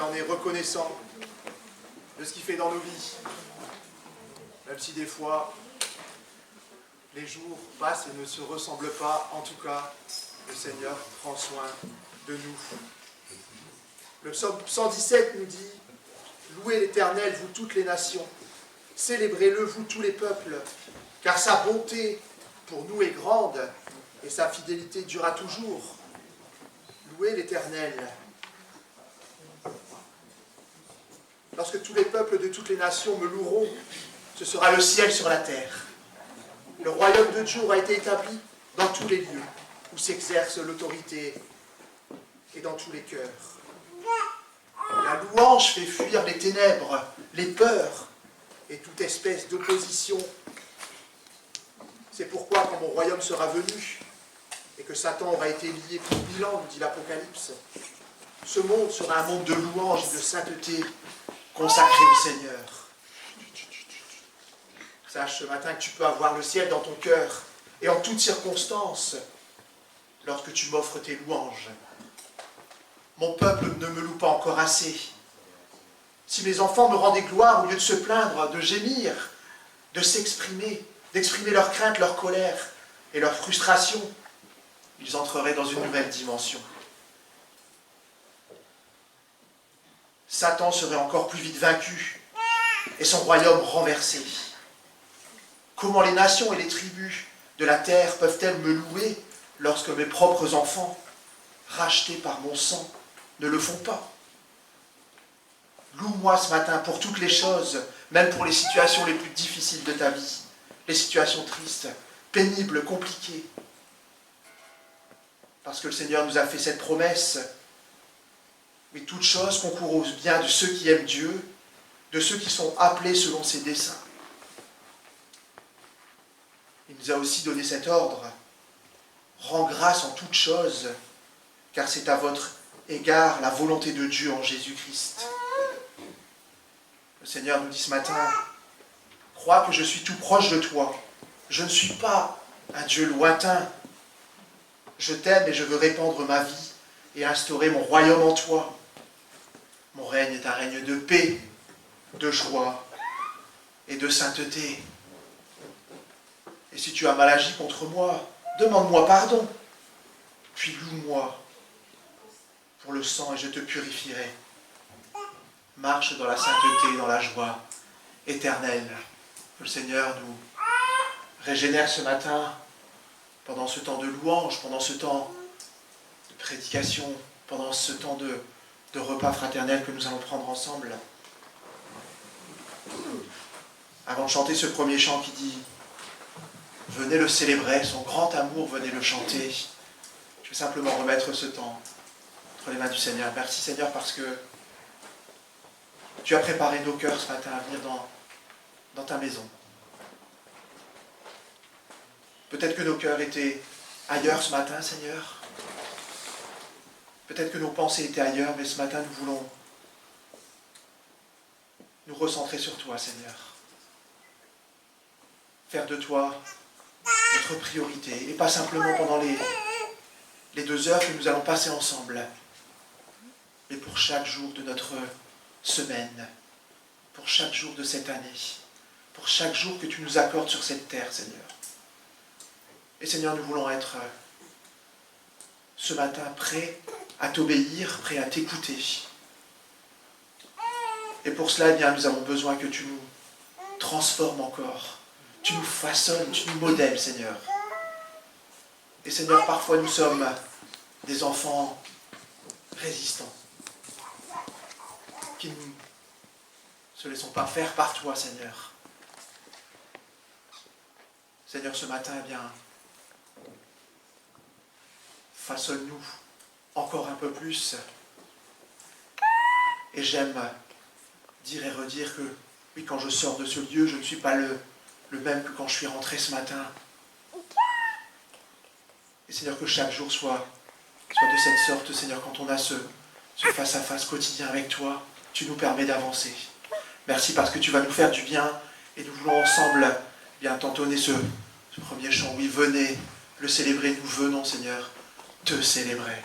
en est reconnaissant de ce qu'il fait dans nos vies. Même si des fois, les jours passent et ne se ressemblent pas, en tout cas, le Seigneur prend soin de nous. Le psaume 117 nous dit « Louez l'Éternel, vous toutes les nations, célébrez-le, vous tous les peuples, car sa bonté pour nous est grande et sa fidélité durera toujours. Louez l'Éternel. » Lorsque tous les peuples de toutes les nations me loueront, ce sera le ciel sur la terre. Le royaume de Dieu aura été établi dans tous les lieux où s'exerce l'autorité et dans tous les cœurs. La louange fait fuir les ténèbres, les peurs et toute espèce d'opposition. C'est pourquoi, quand mon royaume sera venu et que Satan aura été lié pour 1000 ans, nous dit l'Apocalypse, ce monde sera un monde de louange et de sainteté consacré au Seigneur. Sache ce matin que tu peux avoir le ciel dans ton cœur et en toutes circonstances lorsque tu m'offres tes louanges. Mon peuple ne me loue pas encore assez. Si mes enfants me rendaient gloire au lieu de se plaindre, de gémir, de s'exprimer, d'exprimer leur crainte, leur colère et leur frustration, ils entreraient dans une nouvelle dimension. Satan serait encore plus vite vaincu et son royaume renversé. Comment les nations et les tribus de la terre peuvent-elles me louer lorsque mes propres enfants, rachetés par mon sang, ne le font pas? Loue-moi ce matin pour toutes les choses, même pour les situations les plus difficiles de ta vie, les situations tristes, pénibles, compliquées. Parce que le Seigneur nous a fait cette promesse. Oui, toute chose concourt au bien de ceux qui aiment Dieu, de ceux qui sont appelés selon ses desseins. Il nous a aussi donné cet ordre. Rends grâce en toutes choses, car c'est à votre égard la volonté de Dieu en Jésus-Christ. Le Seigneur nous dit ce matin, crois que je suis tout proche de toi. Je ne suis pas un Dieu lointain. Je t'aime et je veux répandre ma vie et instaurer mon royaume en toi. Mon règne est un règne de paix, de joie et de sainteté. Et si tu as mal agi contre moi, demande-moi pardon, puis loue-moi pour le sang et je te purifierai. Marche dans la sainteté et dans la joie éternelle. Que le Seigneur nous régénère ce matin, pendant ce temps de louange, pendant ce temps de prédication, pendant ce temps de repas fraternel que nous allons prendre ensemble. Avant de chanter ce premier chant qui dit « Venez le célébrer, son grand amour, venez le chanter », je vais simplement remettre ce temps entre les mains du Seigneur. Merci Seigneur parce que tu as préparé nos cœurs ce matin à venir dans ta maison. Peut-être que nos cœurs étaient ailleurs ce matin, Seigneur. Peut-être que nos pensées étaient ailleurs, mais ce matin, nous voulons nous recentrer sur toi, Seigneur. Faire de toi notre priorité, et pas simplement pendant les 2 heures que nous allons passer ensemble, mais pour chaque jour de notre semaine, pour chaque jour de cette année, pour chaque jour que tu nous accordes sur cette terre, Seigneur. Et Seigneur, nous voulons être ce matin prêts à t'obéir, prêts à t'écouter. Et pour cela, eh bien, nous avons besoin que tu nous transformes encore, tu nous façonnes, tu nous modèles, Seigneur. Et Seigneur, parfois nous sommes des enfants résistants, qui ne se laissons pas faire par toi, Seigneur. Seigneur, ce matin, eh bien, façonne-nous encore un peu plus. Et j'aime dire et redire que, oui, quand je sors de ce lieu, je ne suis pas le même que quand je suis rentré ce matin. Et Seigneur, que chaque jour soit de cette sorte, Seigneur, quand on a ce face-à-face quotidien avec toi, tu nous permets d'avancer. Merci parce que tu vas nous faire du bien et nous voulons ensemble bien t'entonner ce premier chant. Oui, venez le célébrer, nous venons, Seigneur, te célébrer.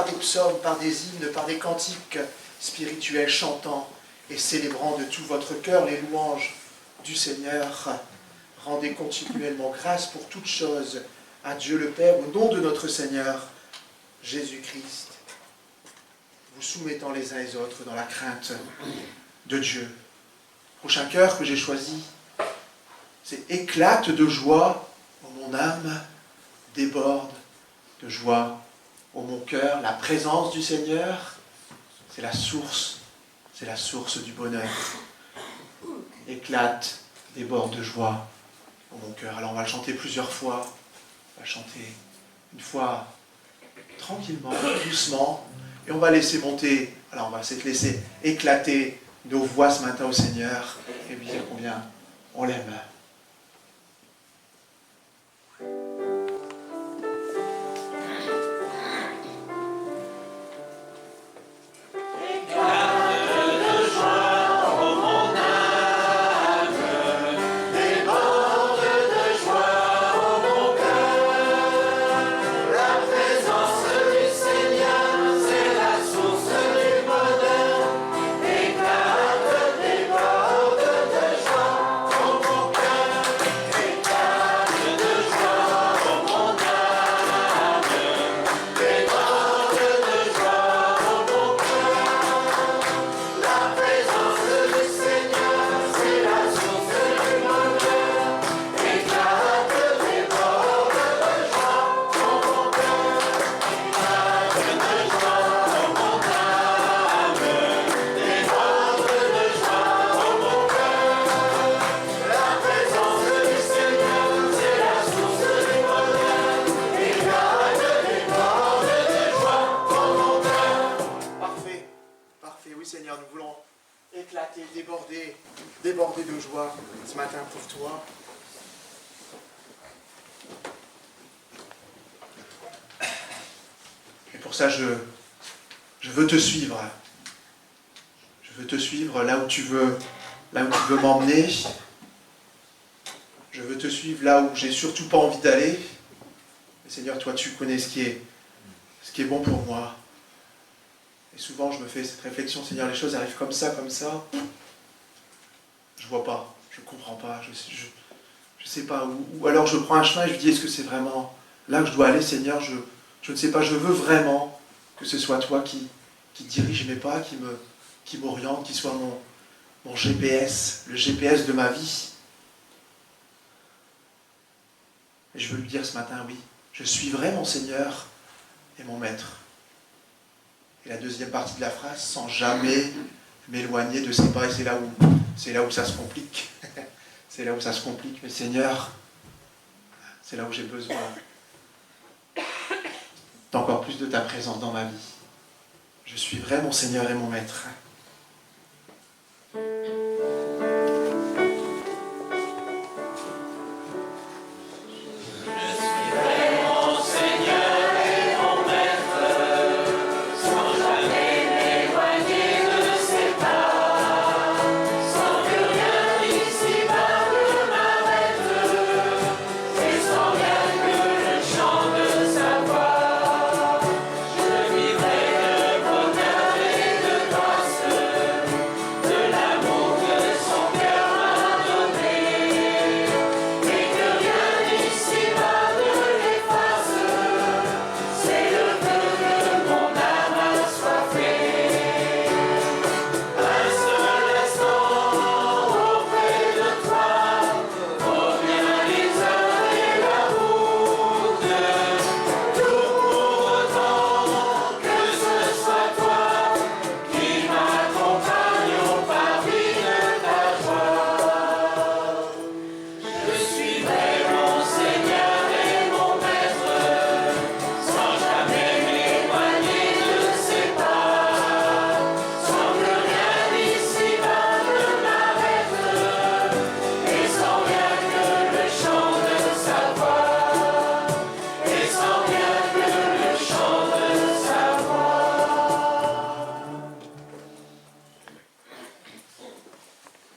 par des psaumes, par des hymnes, par des cantiques spirituels, chantant et célébrant de tout votre cœur les louanges du Seigneur. Rendez continuellement grâce pour toutes choses à Dieu le Père, au nom de notre Seigneur Jésus-Christ, vous soumettant les uns les autres dans la crainte de Dieu. Le prochain cœur que j'ai choisi, c'est « Éclate de joie, ô mon âme, déborde de joie, ô mon cœur ». La présence du Seigneur, c'est la source du bonheur. Éclate, déborde de joie, ô mon cœur. Alors on va le chanter plusieurs fois. On va le chanter une fois tranquillement, doucement, et on va laisser monter, alors on va essayer de laisser éclater nos voix ce matin au Seigneur, et lui dire combien on l'aime. Déborder de joie ce matin pour toi. Et pour ça, je veux te suivre. Je veux te suivre là où tu veux m'emmener. Je veux te suivre là où j'ai surtout pas envie d'aller. Mais Seigneur, toi, tu connais ce qui est bon pour moi. Et souvent, je me fais cette réflexion, Seigneur, les choses arrivent comme ça. Je vois pas, je comprends pas, je sais pas. Ou alors je prends un chemin et je me dis, est-ce que c'est vraiment là que je dois aller, Seigneur, je ne sais pas, je veux vraiment que ce soit toi qui dirige mes pas, qui m'oriente, qui soit mon GPS, le GPS de ma vie. Et je veux lui dire ce matin, oui, je suivrai mon Seigneur et mon Maître. Et la deuxième partie de la phrase, sans jamais m'éloigner de ses pas, et c'est là où ça se complique. C'est là où ça se complique. Mais Seigneur, c'est là où j'ai besoin d'encore plus de ta présence dans ma vie. Je suivrai mon Seigneur et mon Maître.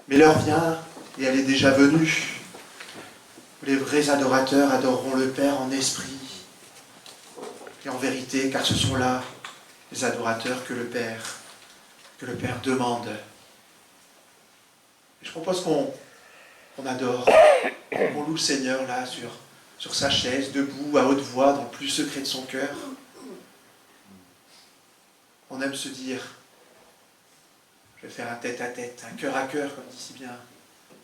Mais l'heure vient, et elle est déjà venue, où les vrais adorateurs adoreront le Père en esprit et en vérité, car ce sont là les adorateurs que le Père demande. Et je propose qu'on adore, qu'on loue le Seigneur là sur sa chaise, debout, à haute voix, dans le plus secret de son cœur. On aime se dire, je vais faire un tête-à-tête, un cœur à cœur, comme dit si bien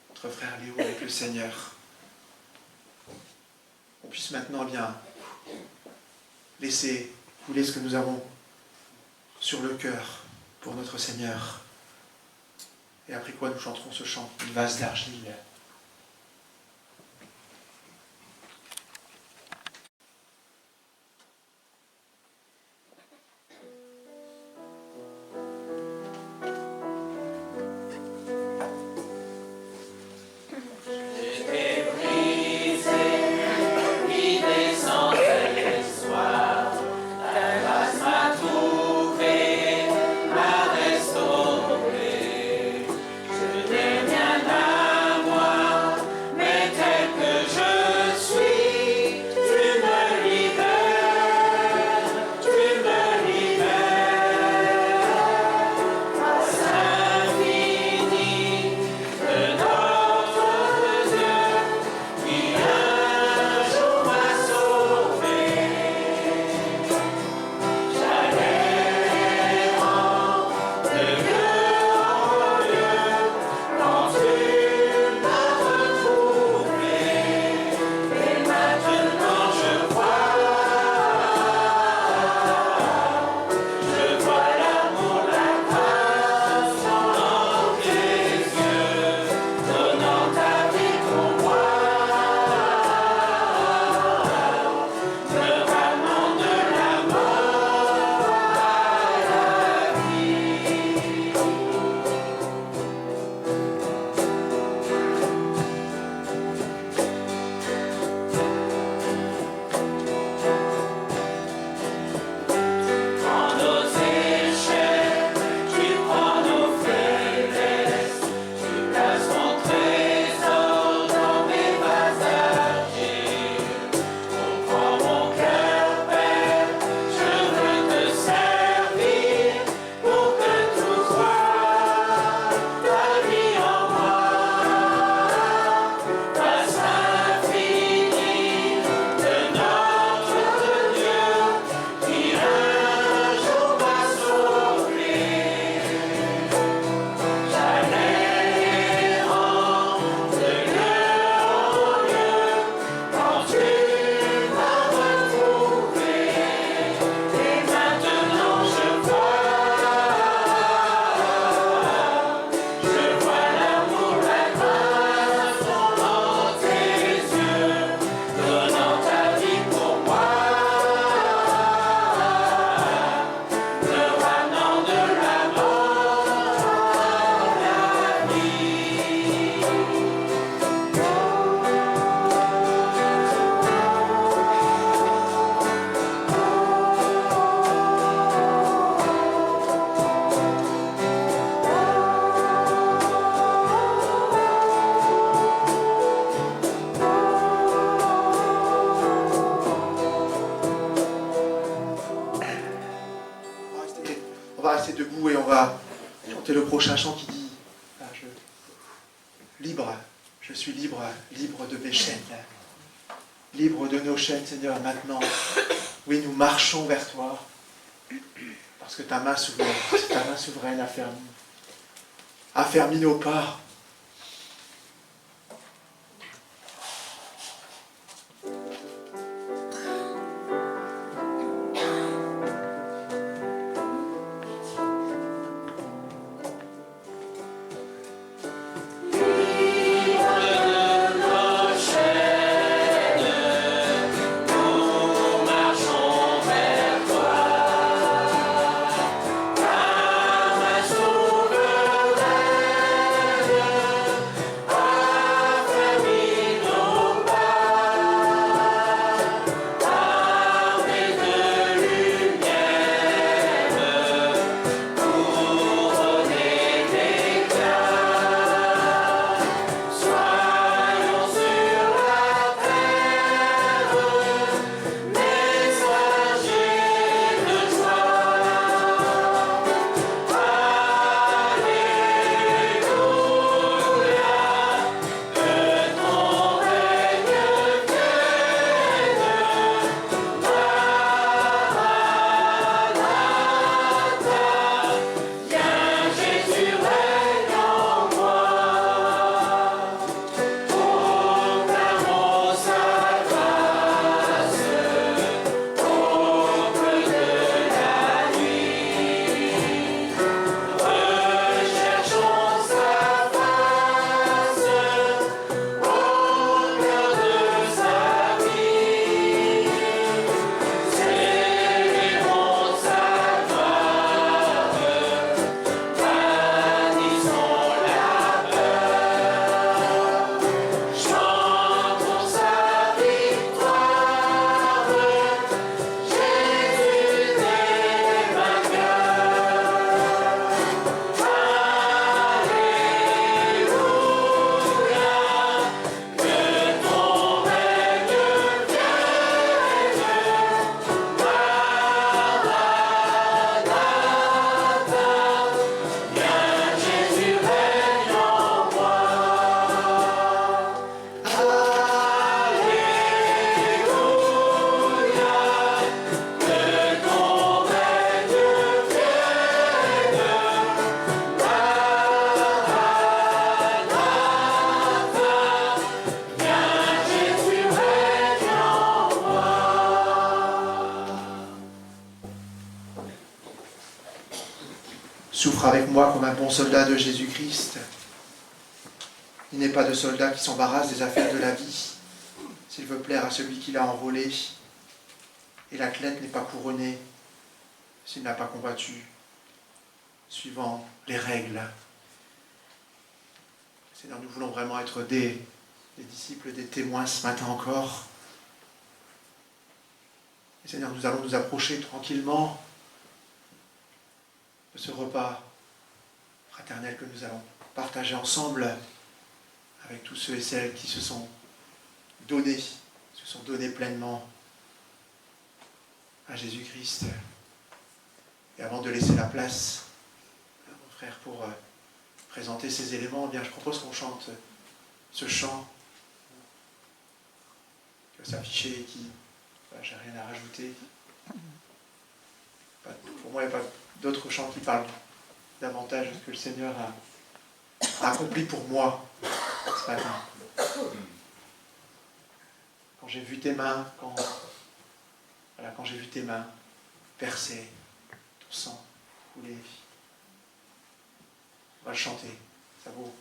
notre frère Léo avec le Seigneur. On puisse maintenant bien laisser couler ce que nous avons sur le cœur pour notre Seigneur. Et après quoi nous chanterons ce chant, une vase d'argile. Debout et on va chanter le prochain chant qui dit libre, je suis libre, libre de mes chaînes, libre de nos chaînes, Seigneur, maintenant. Oui, nous marchons vers toi parce que ta main souveraine affermit nos pas. Souveraine souffre avec moi comme un bon soldat de Jésus-Christ. Il n'est pas de soldat qui s'embarrasse des affaires de la vie, s'il veut plaire à celui qui l'a enrôlé. Et l'athlète n'est pas couronné s'il n'a pas combattu suivant les règles. Seigneur, nous voulons vraiment être des disciples, des témoins ce matin encore. Et Seigneur, nous allons nous approcher tranquillement de ce repas fraternel que nous allons partager ensemble avec tous ceux et celles qui se sont donnés pleinement à Jésus-Christ. Et avant de laisser la place à mon frère pour présenter ces éléments, eh bien, je propose qu'on chante ce chant qui va s'afficher et qui, j'ai rien à rajouter. Pour moi, il n'y a pas d'autres chants qui parlent davantage de ce que le Seigneur a accompli pour moi ce matin. Quand j'ai vu tes mains, quand j'ai vu tes mains percer, ton sang couler. On va le chanter, ça vaut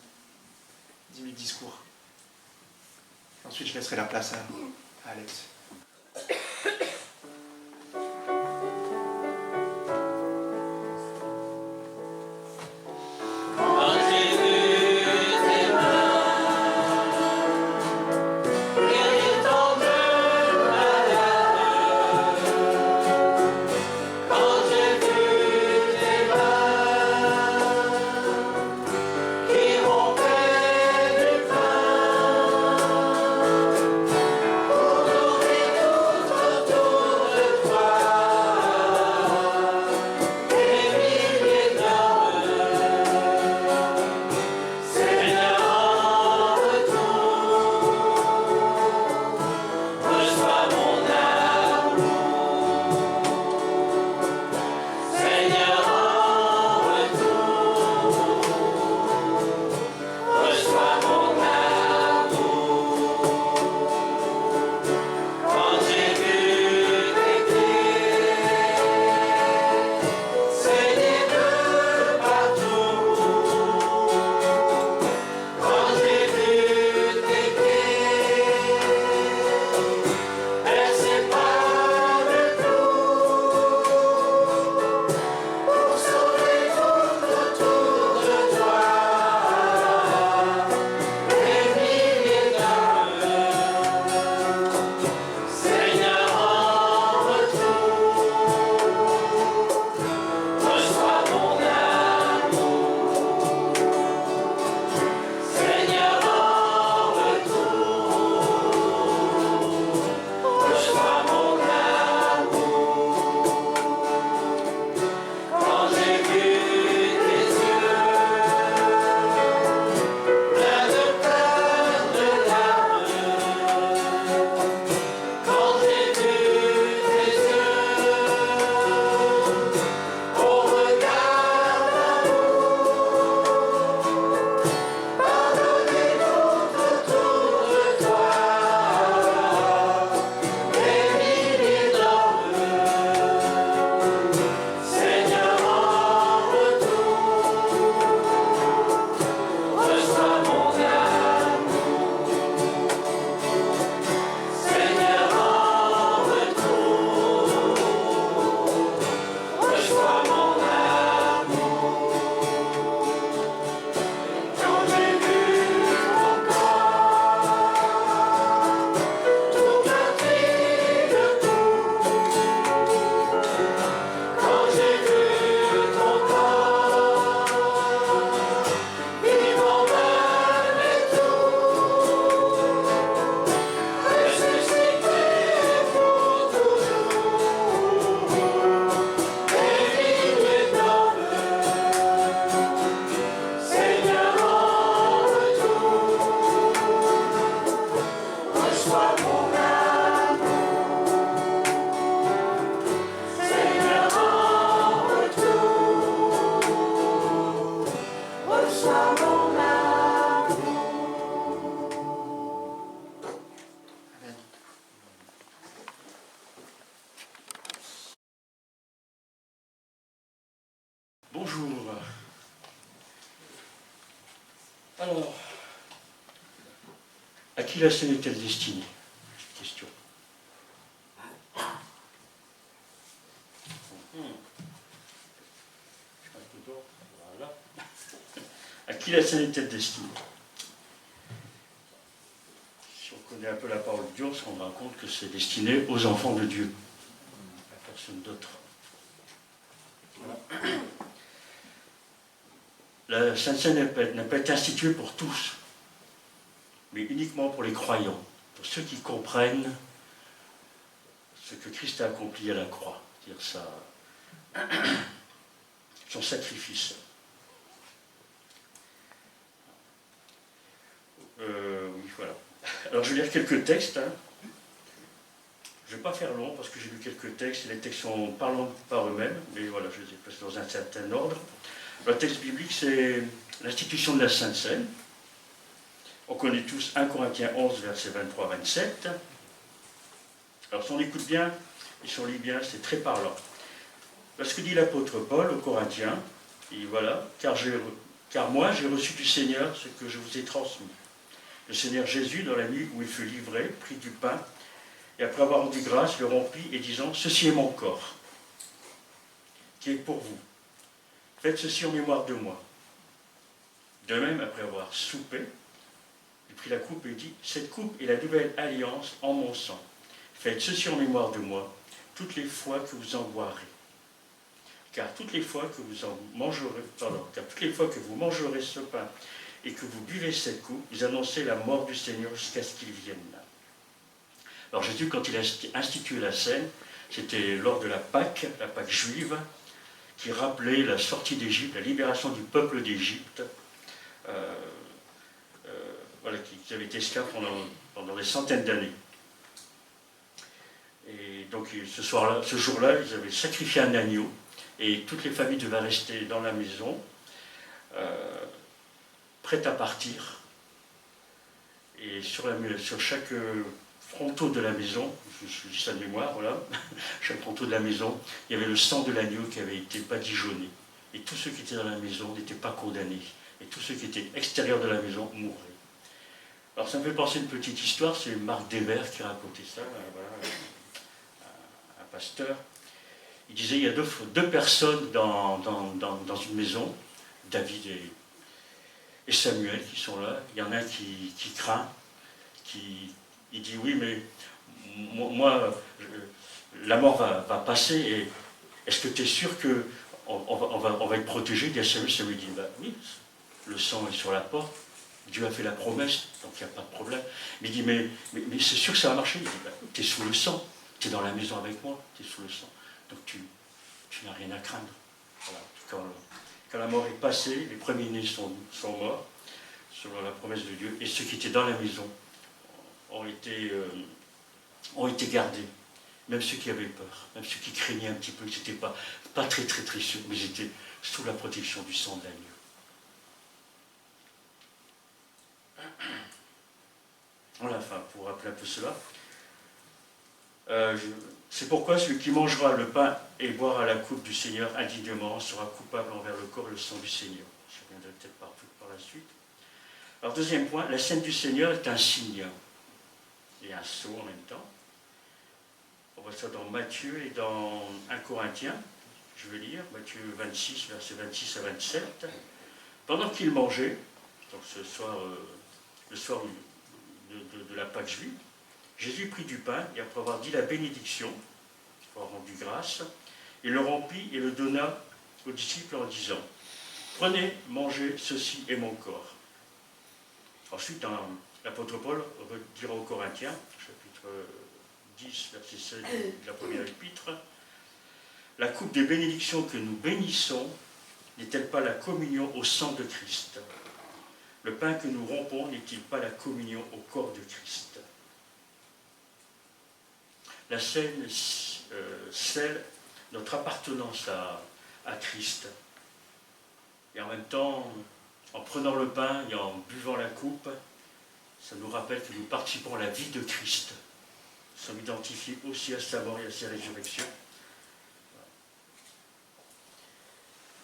10 000 discours. Et ensuite, je laisserai la place à Alex. Tout Bonjour. Alors, à qui la scène est-elle destinée? Question. Voilà. À qui la scène est-elle destinée? Si on connaît un peu la parole de Dieu, on se rendra compte que c'est destiné aux enfants de Dieu, à personne d'autre. Voilà. La Sainte Seine n'a pas été instituée pour tous, mais uniquement pour les croyants, pour ceux qui comprennent ce que Christ a accompli à la croix, c'est-à-dire son sacrifice. Oui, voilà. Alors je vais lire quelques textes. Je ne vais pas faire long parce que j'ai lu quelques textes, et les textes sont parlants par eux-mêmes, mais voilà, je les ai placés dans un certain ordre. Le texte biblique, c'est l'institution de la Sainte Seine. On connaît tous 1 Corinthiens 11, versets 23-27. Alors si on écoute bien et si on lit bien, c'est très parlant. Parce que dit l'apôtre Paul aux Corinthiens, et voilà, car moi j'ai reçu du Seigneur ce que je vous ai transmis. Le Seigneur Jésus, dans la nuit où il fut livré, prit du pain, et après avoir rendu grâce, le remplit, et disant, ceci est mon corps, qui est pour vous. Faites ceci en mémoire de moi. De même, après avoir soupé, il prit la coupe et dit, cette coupe est la nouvelle alliance en mon sang. Faites ceci en mémoire de moi, toutes les fois que vous en boirez. Car toutes les fois que vous mangerez ce pain et que vous buvez cette coupe, vous annoncez la mort du Seigneur jusqu'à ce qu'il vienne. Alors Jésus, quand il a institué la scène, c'était lors de la Pâque juive, qui rappelait la sortie d'Égypte, la libération du peuple d'Égypte, voilà, qui avait été esclave pendant des centaines d'années. Et donc ce jour-là, ils avaient sacrifié un agneau, et toutes les familles devaient rester dans la maison, prêtes à partir. Et sur chaque fronteau de la maison, je dis ça de mémoire, voilà, chaque fronteau de la maison, il y avait le sang de l'agneau qui avait été badigeonné. Et tous ceux qui étaient dans la maison n'étaient pas condamnés. Et tous ceux qui étaient extérieurs de la maison mourraient. Alors ça me fait penser à une petite histoire, c'est Marc Devers qui racontait ça, voilà, un pasteur. Il disait, il y a deux personnes dans une maison, David et Samuel qui sont là. Il y en a un qui craint, il dit, oui, mais moi, la mort va passer, et est-ce que tu es sûr qu'on va être protégé? Il dit à Samuel dit, bah oui, le sang est sur la porte, Dieu a fait la promesse, donc il n'y a pas de problème. Mais il dit, mais c'est sûr que ça va marcher. Il dit, bah, tu es sous le sang, tu es dans la maison avec moi, tu es sous le sang. Donc tu n'as rien à craindre. Voilà. Quand la mort est passée, les premiers-nés sont morts, selon la promesse de Dieu, et ceux qui étaient dans la maison ont été gardés. Même ceux qui avaient peur, même ceux qui craignaient un petit peu, ils n'étaient pas très sûrs, mais ils étaient sous la protection du sang de l'agneau. Voilà, enfin, pour rappeler un peu cela. C'est pourquoi celui qui mangera le pain et boira la coupe du Seigneur indignement sera coupable envers le corps et le sang du Seigneur. Je reviendrai peut-être par la suite. Alors, deuxième point, la scène du Seigneur est un signe et un sceau en même temps. On voit ça dans Matthieu et dans 1 Corinthiens. Je vais lire Matthieu 26, versets 26 à 27. Pendant qu'il mangeait, donc le soir de la Pâque juive, Jésus prit du pain et après avoir dit la bénédiction, avoir rendu grâce, il le remplit et le donna aux disciples en disant, prenez, mangez, ceci est mon corps. Ensuite, l'apôtre Paul dira aux Corinthiens, chapitre 10, verset 16 de la première épître, la coupe des bénédictions que nous bénissons n'est-elle pas la communion au sang de Christ? Le pain que nous rompons n'est-il pas la communion au corps de Christ? La scène scelle notre appartenance à Christ. Et en même temps, en prenant le pain et en buvant la coupe, ça nous rappelle que nous participons à la vie de Christ. Nous sommes identifiés aussi à sa mort et à sa résurrection.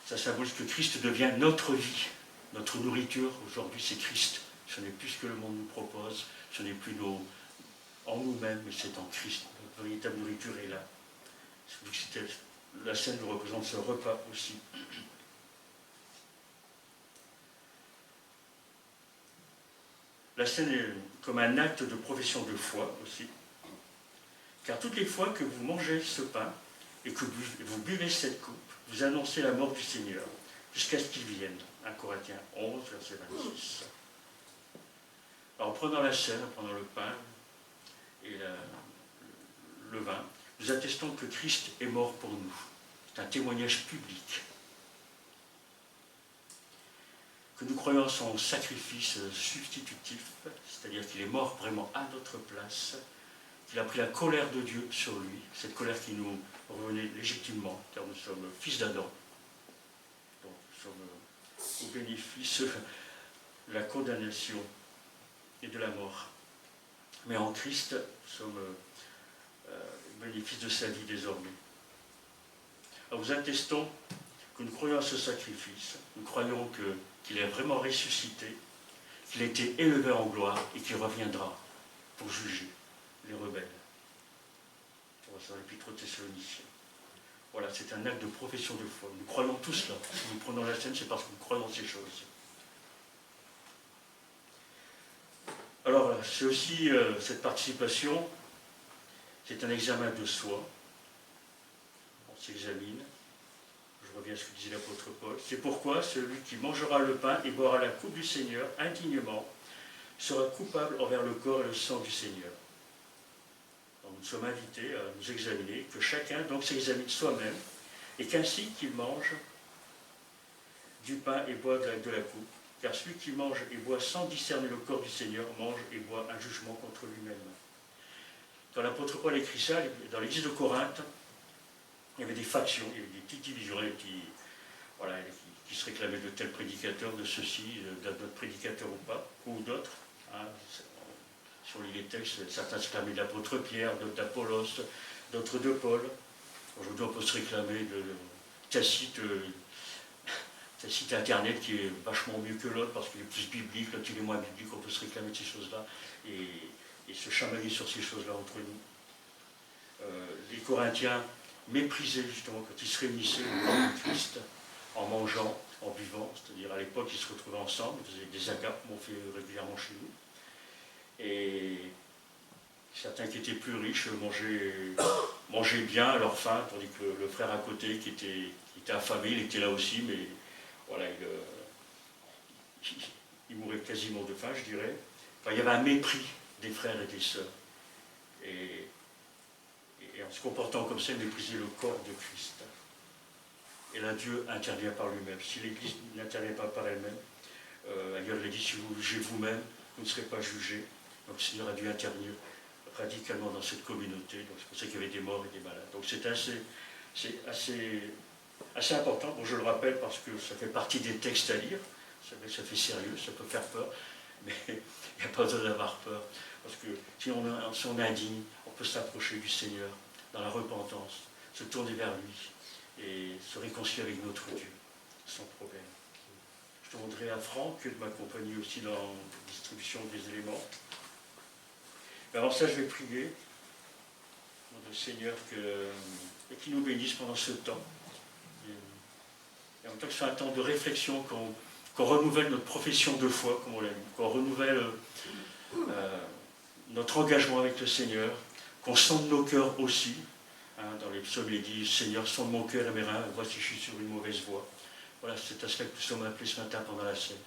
Ça symbolise que Christ devient notre vie, notre nourriture. Aujourd'hui, c'est Christ. Ce n'est plus ce que le monde nous propose, ce n'est plus en nous-mêmes, mais c'est en Christ. Notre véritable nourriture est là. La scène nous représente ce repas aussi. La scène est comme un acte de profession de foi aussi. Car toutes les fois que vous mangez ce pain et que vous buvez cette coupe, vous annoncez la mort du Seigneur jusqu'à ce qu'il vienne. 1 Corinthiens 11, verset 26. Alors, en prenant la scène, en prenant le pain et le vin, nous attestons que Christ est mort pour nous. C'est un témoignage public. Que nous croyons en son sacrifice substitutif, c'est-à-dire qu'il est mort vraiment à notre place, qu'il a pris la colère de Dieu sur lui, cette colère qui nous revenait légitimement, car nous sommes fils d'Adam. Donc nous sommes au bénéfice de la condamnation et de la mort. Mais en Christ, nous sommes au bénéfice de sa vie désormais. Alors nous attestons que nous croyons à ce sacrifice, nous croyons qu'il est vraiment ressuscité, qu'il a été élevé en gloire et qu'il reviendra pour juger les rebelles. On va sur l'Épître aux Thessaloniciens. Voilà, c'est un acte de profession de foi. Nous croyons tout cela. Si nous prenons la scène, c'est parce que nous croyons ces choses. Alors, c'est aussi cette participation, c'est un examen de soi. On s'examine. Je reviens à ce que disait l'apôtre Paul. C'est pourquoi celui qui mangera le pain et boira la coupe du Seigneur indignement sera coupable envers le corps et le sang du Seigneur. Donc nous sommes invités à nous examiner, que chacun donc s'examine soi-même, et qu'ainsi qu'il mange du pain et boit de la coupe. Car celui qui mange et boit sans discerner le corps du Seigneur mange et boit un jugement contre lui-même. Quand l'apôtre Paul écrit ça, dans l'église de Corinthe, il y avait des factions, il y avait des petites divisions qui se réclamaient de tel prédicateur, de ceci, d'un autre prédicateur ou pas, ou d'autres. Hein. Si on lit les textes, certains se réclamaient de l'apôtre Pierre, d'autres d'Apollos, d'autres de Paul. Aujourd'hui, on peut se réclamer de Tacite Internet qui est vachement mieux que l'autre parce qu'il est plus biblique, l'autre il est moins biblique, on peut se réclamer de ces choses-là et se chamailler sur ces choses-là entre nous. Les Corinthiens méprisaient justement quand ils se réunissaient au corps de Christ en mangeant, en buvant, c'est-à-dire à l'époque ils se retrouvaient ensemble, ils faisaient des agapes, comme on fait régulièrement chez nous. Et certains qui étaient plus riches mangeaient bien à leur faim, tandis que le frère à côté qui était affamé, il était là aussi, mais voilà, il mourait quasiment de faim, je dirais. Enfin, il y avait un mépris des frères et des sœurs. Et en se comportant comme ça, il méprisait le corps de Christ. Et là, Dieu intervient par lui-même. Si l'Église n'intervient pas par elle-même, ailleurs il a dit, si vous jugez vous-même, vous ne serez pas jugés. Donc le Seigneur a dû intervenir radicalement dans cette communauté. Donc c'est pour ça qu'il y avait des morts et des malades. Donc c'est assez important. Bon, je le rappelle parce que ça fait partie des textes à lire. Ça fait sérieux, ça peut faire peur. Mais il n'y a pas besoin d'avoir peur. Parce que si on est indigne, on peut s'approcher du Seigneur dans la repentance, se tourner vers lui et se réconcilier avec notre Dieu, sans problème. Je demanderai à Franck de m'accompagner aussi dans la distribution des éléments. Mais avant ça, je vais prier le Seigneur qu'il nous bénisse pendant ce temps. Et en même temps que ce soit un temps de réflexion, qu'on renouvelle notre profession de foi, comme on l'a dit, qu'on renouvelle notre engagement avec le Seigneur, qu'on sonde nos cœurs aussi. Hein, dans les psaumes, il dit « Seigneur, sonde mon cœur et mes reins, vois si je suis sur une mauvaise voie ». Voilà, c'est à cela que nous sommes appelés ce matin pendant la scène.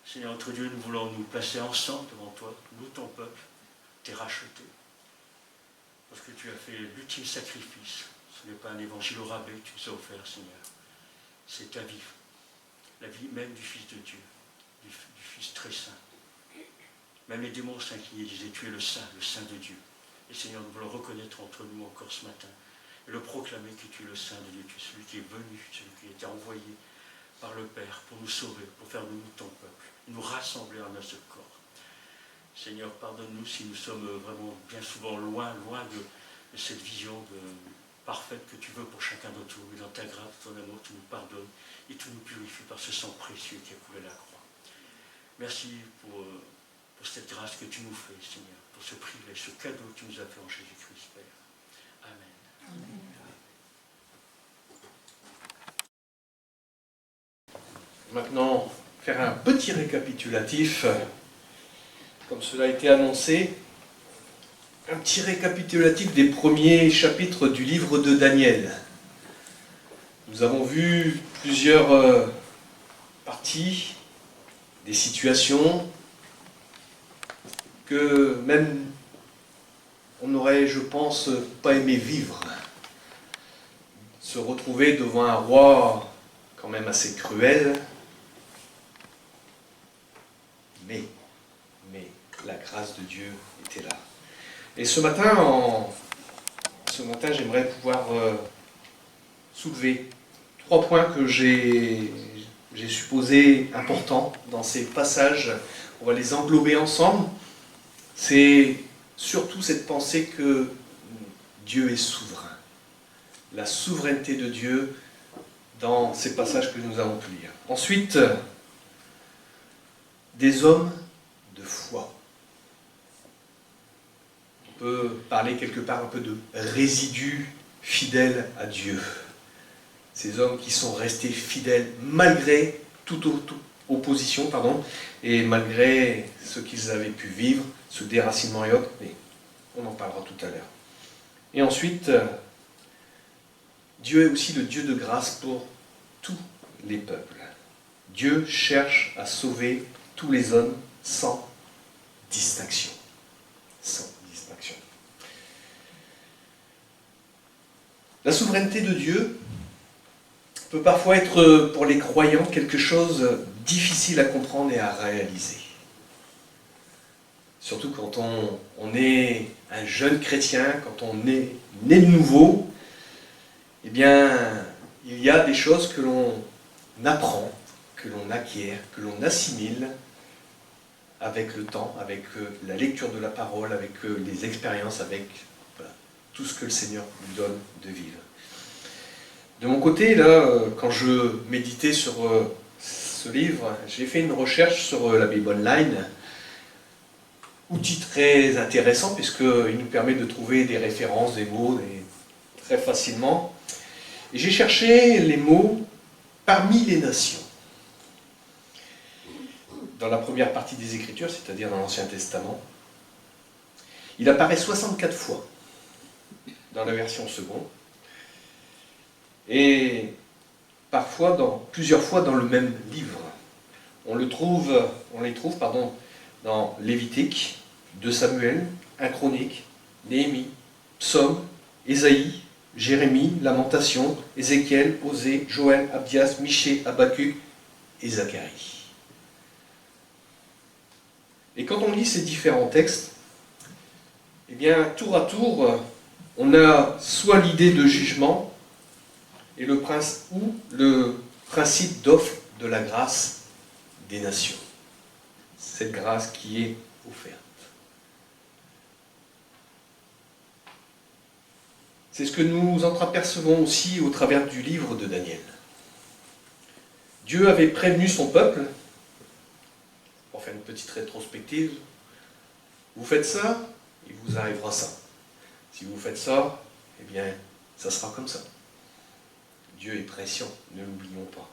Seigneur, notre Dieu, nous voulons nous placer ensemble devant toi, nous, ton peuple, t'es racheté. Parce que tu as fait l'ultime sacrifice. Ce n'est pas un évangile au rabais que tu nous as offert, Seigneur. C'est ta vie, la vie même du Fils de Dieu, du Fils très saint. Même les démons s'inclinaient, disaient, tu es le saint de Dieu. Et Seigneur, nous voulons reconnaître entre nous encore ce matin et le proclamer que tu es le saint de Dieu, tu es celui qui est venu, celui qui a été envoyé par le Père pour nous sauver, pour faire de nous ton peuple, nous rassembler en un seul corps. Seigneur, pardonne-nous si nous sommes vraiment bien souvent loin de cette vision parfaite que tu veux pour chacun d'entre nous. Et dans ta grâce, ton amour, tu nous pardonnes et tu nous purifies par ce sang précieux qui a coulé à la croix. Merci pour cette grâce que tu nous fais, Seigneur, pour ce privilège, ce cadeau que tu nous as fait en Jésus-Christ, Père. Amen. Amen. Maintenant, faire un petit récapitulatif, comme cela a été annoncé, un petit récapitulatif des premiers chapitres du livre de Daniel. Nous avons vu plusieurs parties, des situations que même on n'aurait, je pense, pas aimé vivre. Se retrouver devant un roi quand même assez cruel, mais la grâce de Dieu était là. Et ce matin, j'aimerais pouvoir soulever 3 points que j'ai supposés importants dans ces passages. On va les englober ensemble. C'est surtout cette pensée que Dieu est souverain. La souveraineté de Dieu dans ces passages que nous avons pu lire. Ensuite, des hommes de foi. On peut parler quelque part un peu de résidus fidèles à Dieu. Ces hommes qui sont restés fidèles malgré toute opposition, et malgré ce qu'ils avaient pu vivre, ce déracinement et autres, mais on en parlera tout à l'heure. Et ensuite, Dieu est aussi le Dieu de grâce pour tous les peuples. Dieu cherche à sauver tous les hommes sans distinction. Sans distinction. La souveraineté de Dieu peut parfois être pour les croyants quelque chose de difficile à comprendre et à réaliser. Surtout quand on est un jeune chrétien, quand on est né de nouveau, eh bien, il y a des choses que l'on apprend, que l'on acquiert, que l'on assimile avec le temps, avec la lecture de la parole, avec les expériences, avec tout ce que le Seigneur nous donne de vivre. De mon côté, là, quand je méditais sur ce livre, j'ai fait une recherche sur la Bible Online, outil très intéressant puisqu'il nous permet de trouver des références, des mots très facilement. Et j'ai cherché les mots parmi les nations. Dans la première partie des Écritures, c'est-à-dire dans l'Ancien Testament, il apparaît 64 fois dans la version seconde, et parfois plusieurs fois dans le même livre. On les trouve dans Lévitique, 2 Samuel, 1 Chronique, Néhémie, Psaume, Ésaïe, Jérémie, Lamentation, Ézéchiel, Osée, Joël, Abdias, Michée, Habacuc et Zacharie. Et quand on lit ces différents textes, eh bien, tour à tour, on a soit l'idée de jugement et le principe d'offre de la grâce des nations. Cette grâce qui est offerte. C'est ce que nous entreapercevons aussi au travers du livre de Daniel. Dieu avait prévenu son peuple, pour faire une petite rétrospective, vous faites ça, il vous arrivera ça. Si vous faites ça, eh bien, ça sera comme ça. Dieu est prescient, ne l'oublions pas.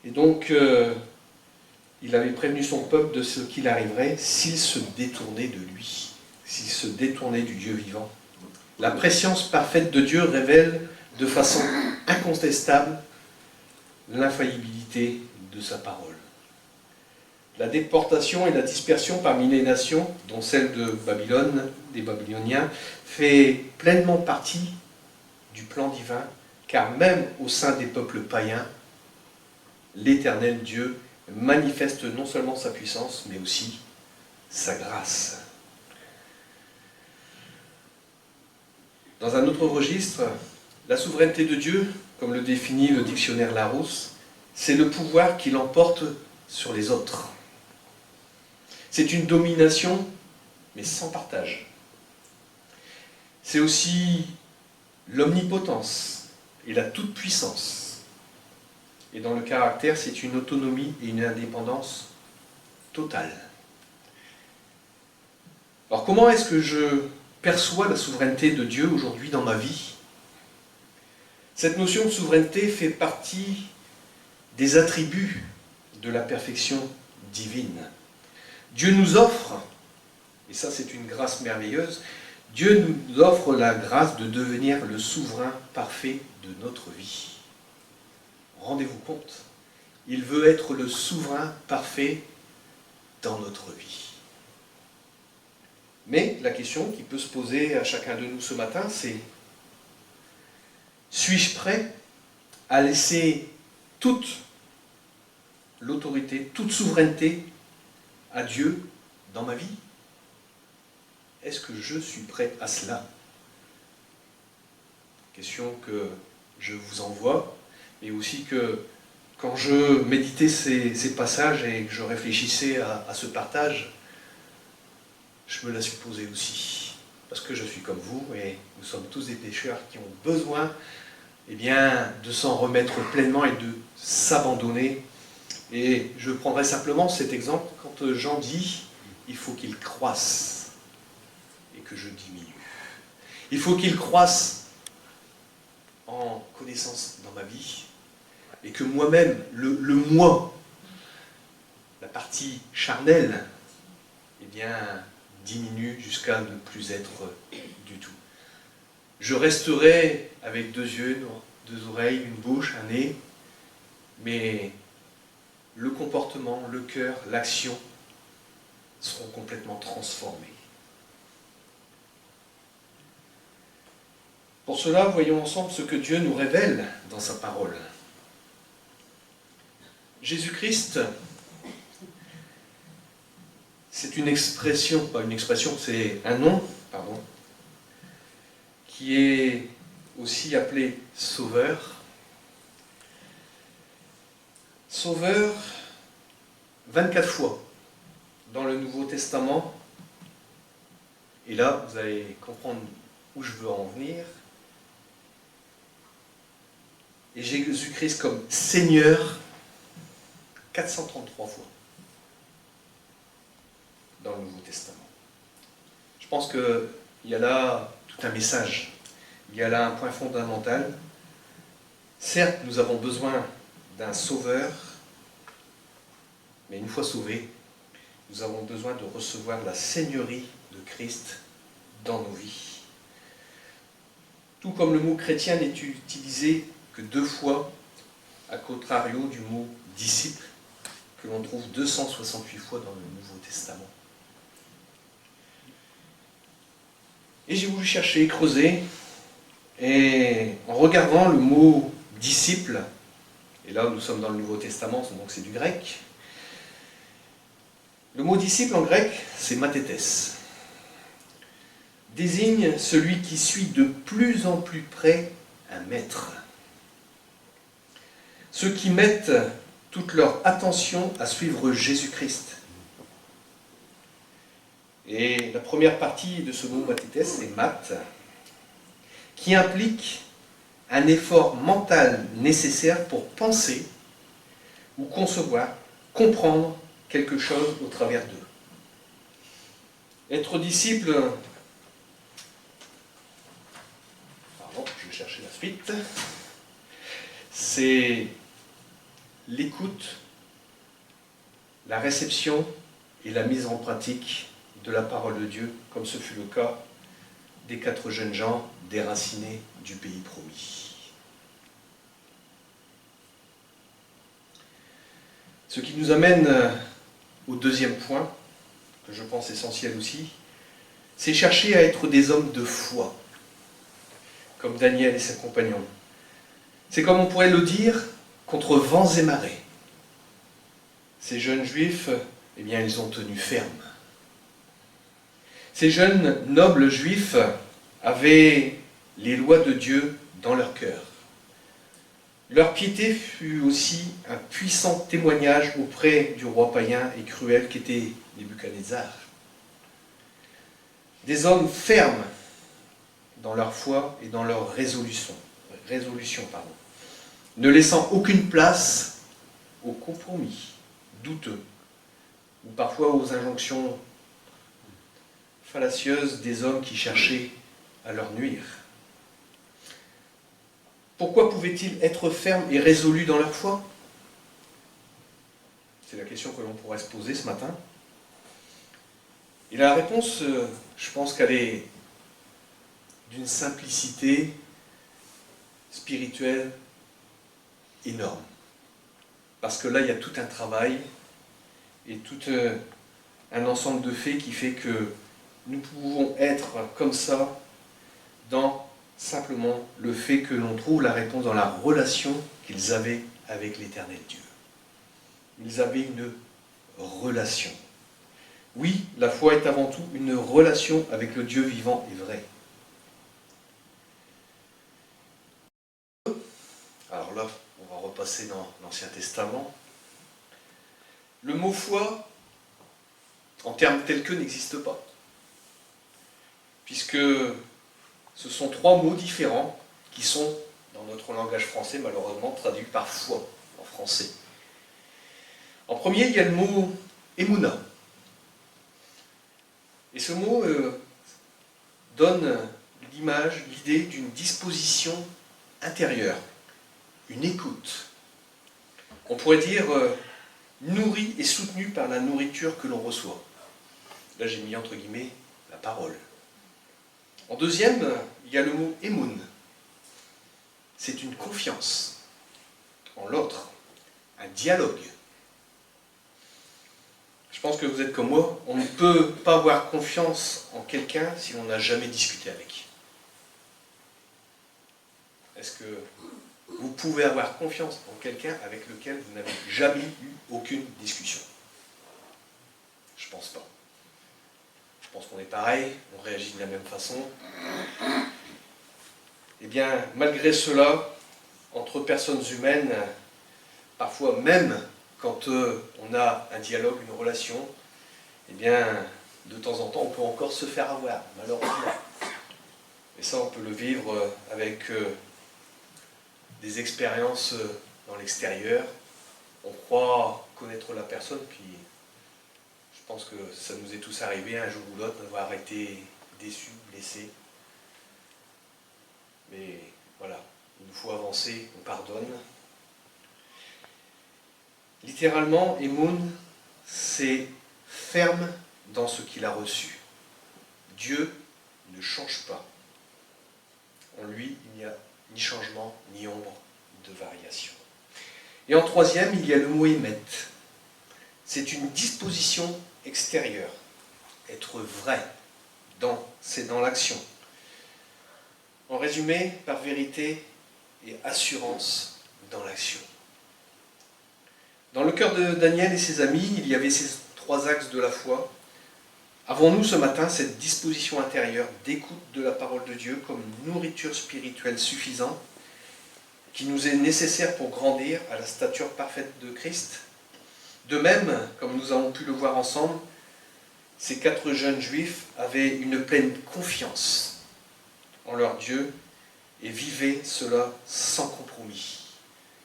Et donc, il avait prévenu son peuple de ce qu'il arriverait s'il se détournait de lui, s'il se détournait du Dieu vivant. La prescience parfaite de Dieu révèle de façon incontestable l'infaillibilité de sa parole. La déportation et la dispersion parmi les nations, dont celle de Babylone, des Babyloniens, fait pleinement partie du plan divin, car même au sein des peuples païens, l'Éternel Dieu manifeste non seulement sa puissance, mais aussi sa grâce. Dans un autre registre, la souveraineté de Dieu, comme le définit le dictionnaire Larousse, c'est le pouvoir qui l'emporte sur les autres. C'est une domination, mais sans partage. c'est aussi l'omnipotence et la toute-puissance. Et dans le caractère, c'est une autonomie et une indépendance totale. Alors comment est-ce que je perçois la souveraineté de Dieu aujourd'hui dans ma vie? Cette notion de souveraineté fait partie des attributs de la perfection divine. Dieu nous offre, et ça c'est une grâce merveilleuse, Dieu nous offre la grâce de devenir le souverain parfait de notre vie. Rendez-vous compte, il veut être le souverain parfait dans notre vie. Mais la question qui peut se poser à chacun de nous ce matin, c'est: suis-je prêt à laisser toute l'autorité, toute souveraineté à Dieu dans ma vie? Est-ce que je suis prêt à cela? Question que je vous envoie, et aussi que quand je méditais ces passages et que je réfléchissais à ce partage, je me la suis posée aussi. Parce que je suis comme vous, et nous sommes tous des pécheurs qui ont besoin de s'en remettre pleinement et de s'abandonner. Et je prendrai simplement cet exemple quand Jean dit « il faut qu'il croisse et que je diminue ». Il faut qu'il croisse en connaissance dans ma vie et que moi-même, le moi, la partie charnelle, diminue jusqu'à ne plus être du tout. Je resterai avec 2 yeux, 2 oreilles, une bouche, un nez, mais le comportement, le cœur, l'action seront complètement transformés. Pour cela, voyons ensemble ce que Dieu nous révèle dans sa parole. Jésus-Christ, c'est une expression, pas une expression, c'est un nom, qui est aussi appelé Sauveur. Sauveur, 24 fois dans le Nouveau Testament. Et là, vous allez comprendre où je veux en venir. Et Jésus-Christ comme Seigneur, 433 fois dans le Nouveau Testament. Je pense qu'il y a là tout un message. Il y a là un point fondamental. Certes, nous avons besoin d'un sauveur, mais une fois sauvés, nous avons besoin de recevoir la seigneurie de Christ dans nos vies. Tout comme le mot chrétien n'est utilisé que 2 fois, à contrario du mot disciple, que l'on trouve 268 fois dans le Nouveau Testament. Et j'ai voulu chercher, creuser, et en regardant le mot disciple, et là nous sommes dans le Nouveau Testament, donc c'est du grec. Le mot disciple en grec, c'est mathetes. Désigne celui qui suit de plus en plus près un maître. Ceux qui mettent toute leur attention à suivre Jésus-Christ. Et la première partie de ce mot mathetes, c'est math, qui implique un effort mental nécessaire pour penser ou concevoir, comprendre quelque chose au travers d'eux. Être disciple, je vais chercher la suite, c'est l'écoute, la réception et la mise en pratique de la parole de Dieu, comme ce fut le cas des 4 jeunes gens déracinés du pays promis. Ce qui nous amène au 2e point, que je pense essentiel aussi, c'est chercher à être des hommes de foi, comme Daniel et ses compagnons. C'est comme on pourrait le dire, contre vents et marées. Ces jeunes juifs, ils ont tenu ferme. Ces jeunes nobles juifs avaient les lois de Dieu dans leur cœur. Leur piété fut aussi un puissant témoignage auprès du roi païen et cruel qu'était Nebuchadnezzar. Des hommes fermes, dans leur foi et dans leur résolution, ne laissant aucune place aux compromis douteux ou parfois aux injonctions fallacieuses des hommes qui cherchaient à leur nuire. Pourquoi pouvaient-ils être fermes et résolus dans leur foi? C'est la question que l'on pourrait se poser ce matin. Et la réponse, je pense qu'elle est d'une simplicité spirituelle énorme. Parce que là, il y a tout un travail et tout un ensemble de faits qui fait que nous pouvons être comme ça dans simplement le fait que l'on trouve la réponse dans la relation qu'ils avaient avec l'Éternel Dieu. Ils avaient une relation. Oui, la foi est avant tout une relation avec le Dieu vivant et vrai. Alors là, on va repasser dans l'Ancien Testament. Le mot foi, en termes tels que, n'existe pas. Puisque ce sont trois mots différents qui sont, dans notre langage français, malheureusement, traduits par foi en français. En premier, il y a le mot émouna. Et ce mot donne l'image, l'idée d'une disposition intérieure, une écoute. On pourrait dire nourri et soutenu par la nourriture que l'on reçoit. Là, j'ai mis entre guillemets la parole. En deuxième, il y a le mot émoun. C'est une confiance en l'autre, un dialogue. Je pense que vous êtes comme moi, on ne peut pas avoir confiance en quelqu'un si on n'a jamais discuté avec. Est-ce que vous pouvez avoir confiance en quelqu'un avec lequel vous n'avez jamais eu aucune discussion? Je ne pense pas. Je pense qu'on est pareil, on réagit de la même façon. Eh bien, malgré cela, entre personnes humaines, parfois même quand on a un dialogue, une relation, eh bien, de temps en temps, on peut encore se faire avoir, malheureusement. Et ça, on peut le vivre avec des expériences dans l'extérieur. On croit connaître la personne, puis je pense que ça nous est tous arrivé un jour ou l'autre d'avoir été déçus, blessés. Mais voilà, il nous faut avancer, on pardonne. Littéralement, émoun, c'est ferme dans ce qu'il a reçu. Dieu ne change pas. En lui, il n'y a ni changement, ni ombre de variation. Et en troisième, il y a le mot émet. C'est une disposition extérieure. Être vrai, c'est dans l'action. En résumé, par vérité et assurance dans l'action. Dans le cœur de Daniel et ses amis, il y avait ces trois axes de la foi. Avons-nous ce matin cette disposition intérieure d'écoute de la parole de Dieu comme nourriture spirituelle suffisante qui nous est nécessaire pour grandir à la stature parfaite de Christ? De même, comme nous avons pu le voir ensemble, ces 4 jeunes juifs avaient une pleine confiance en leur Dieu et vivaient cela sans compromis.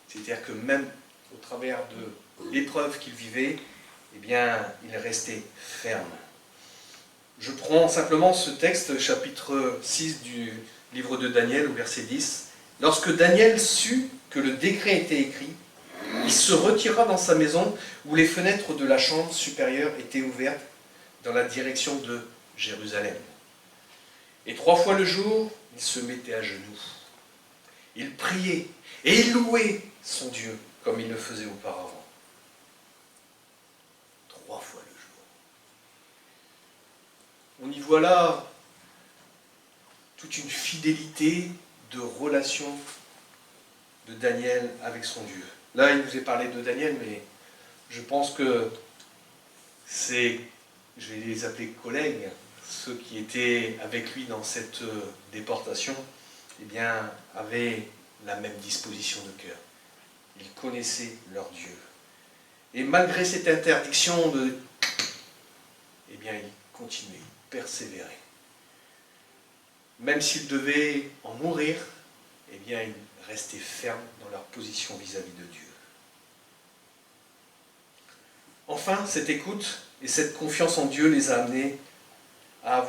C'est-à-dire que même au travers de l'épreuve qu'ils vivaient, eh bien, ils restaient fermes. Je prends simplement ce texte, chapitre 6 du livre de Daniel, au verset 10. « Lorsque Daniel sut que le décret était écrit, il se retira dans sa maison où les fenêtres de la chambre supérieure étaient ouvertes dans la direction de Jérusalem. Et 3 fois le jour, il se mettait à genoux. Il priait et il louait son Dieu comme il le faisait auparavant. 3 fois le jour. On y voit là toute une fidélité de relation de Daniel avec son Dieu. Là, il nous est parlé de Daniel, mais je pense que c'est, je vais les appeler collègues, ceux qui étaient avec lui dans cette déportation, eh bien, avaient la même disposition de cœur. Ils connaissaient leur Dieu. Et malgré cette interdiction, eh bien, ils continuaient, ils persévéraient. même s'ils devaient en mourir, eh bien, ils restaient fermes dans leur position vis-à-vis de Dieu. Enfin, cette écoute et cette confiance en Dieu les a amenés à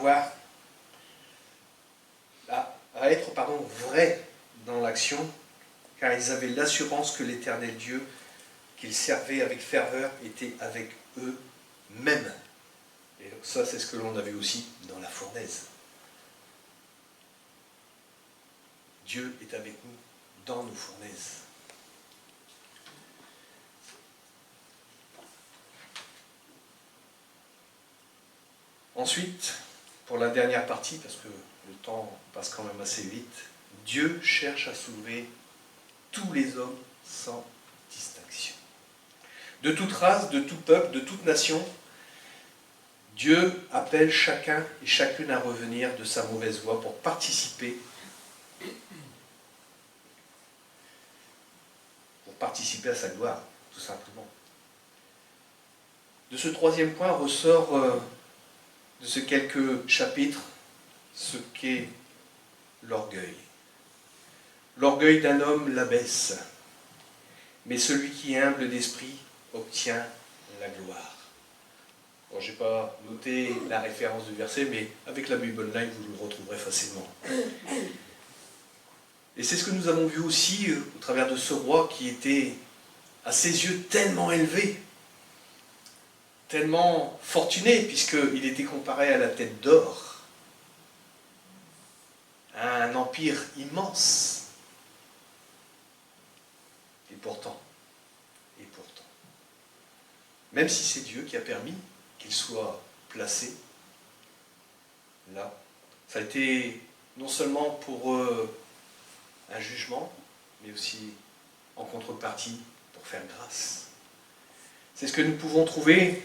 être vrais dans l'action, car ils avaient l'assurance que l'Éternel Dieu qu'ils servaient avec ferveur était avec eux-mêmes. Et ça, c'est ce que l'on a vu aussi dans la fournaise. Dieu est avec nous dans nos fournaises. Ensuite, pour la dernière partie, parce que le temps passe quand même assez vite, Dieu cherche à sauver tous les hommes sans distinction. De toute race, de tout peuple, de toute nation, Dieu appelle chacun et chacune à revenir de sa mauvaise voie pour participer à sa gloire, tout simplement. De ce troisième point ressort de ces quelques chapitres ce qu'est l'orgueil. L'orgueil d'un homme l'abaisse, mais celui qui est humble d'esprit obtient la gloire. Bon, je n'ai pas noté la référence du verset, mais avec la Bible Online, vous le retrouverez facilement. Et c'est ce que nous avons vu aussi au travers de ce roi qui était, à ses yeux, tellement élevé, tellement fortuné, puisqu'il était comparé à la tête d'or, à un empire immense. Et pourtant, même si c'est Dieu qui a permis qu'il soit placé là, ça a été non seulement pour un jugement, mais aussi en contrepartie pour faire grâce. C'est ce que nous pouvons trouver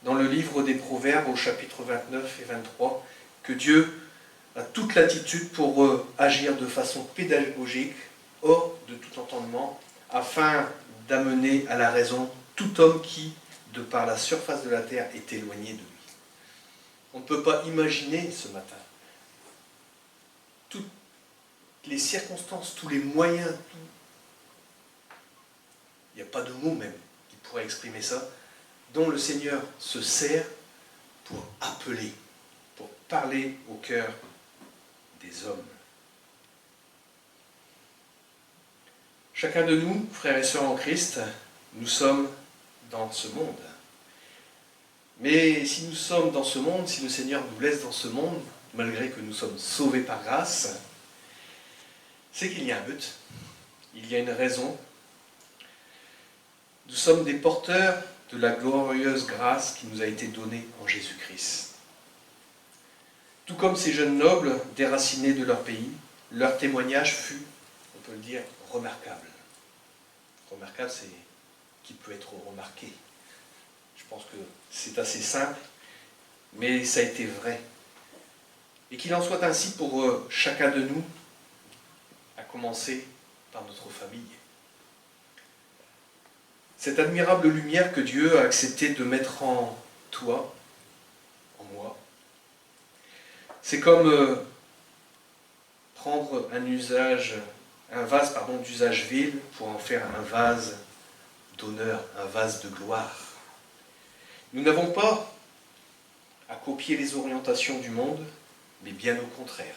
dans le livre des Proverbes au chapitre 29 et 23, que Dieu a toute latitude pour agir de façon pédagogique, hors de tout entendement, afin d'amener à la raison tout homme qui, de par la surface de la terre, est éloigné de lui. On ne peut pas imaginer ce matin toutes les circonstances, tous les moyens, il n'y a pas de mots même qui pourraient exprimer ça, dont le Seigneur se sert pour appeler, pour parler au cœur des hommes. Chacun de nous, frères et sœurs en Christ, nous sommes dans ce monde. Mais si nous sommes dans ce monde, si le Seigneur nous laisse dans ce monde, malgré que nous sommes sauvés par grâce, c'est qu'il y a un but, il y a une raison. Nous sommes des porteurs de la glorieuse grâce qui nous a été donnée en Jésus-Christ. Tout comme ces jeunes nobles déracinés de leur pays, leur témoignage fut, on peut le dire, remarquable. Remarquable, c'est qui peut être remarqué. Je pense que c'est assez simple, mais ça a été vrai. Et qu'il en soit ainsi pour chacun de nous, à commencer par notre famille. Cette admirable lumière que Dieu a accepté de mettre en toi, en moi, c'est comme prendre un vase d'usage vil pour en faire un vase d'honneur, un vase de gloire. Nous n'avons pas à copier les orientations du monde, mais bien au contraire.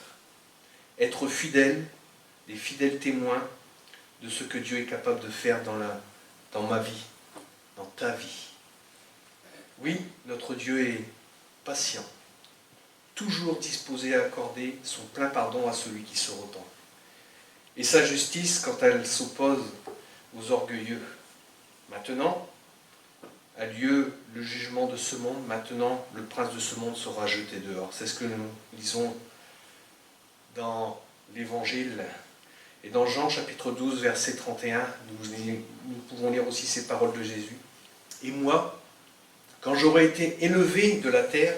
Être fidèles, des fidèles témoins de ce que Dieu est capable de faire dans ma vie, dans ta vie. Oui, notre Dieu est patient, toujours disposé à accorder son plein pardon à celui qui se repent. Et sa justice, quand elle s'oppose aux orgueilleux. Maintenant a lieu le jugement de ce monde, maintenant le prince de ce monde sera jeté dehors. C'est ce que nous lisons dans l'Évangile. Et dans Jean chapitre 12, verset 31, nous pouvons lire aussi ces paroles de Jésus. « Et moi, quand j'aurai été élevé de la terre,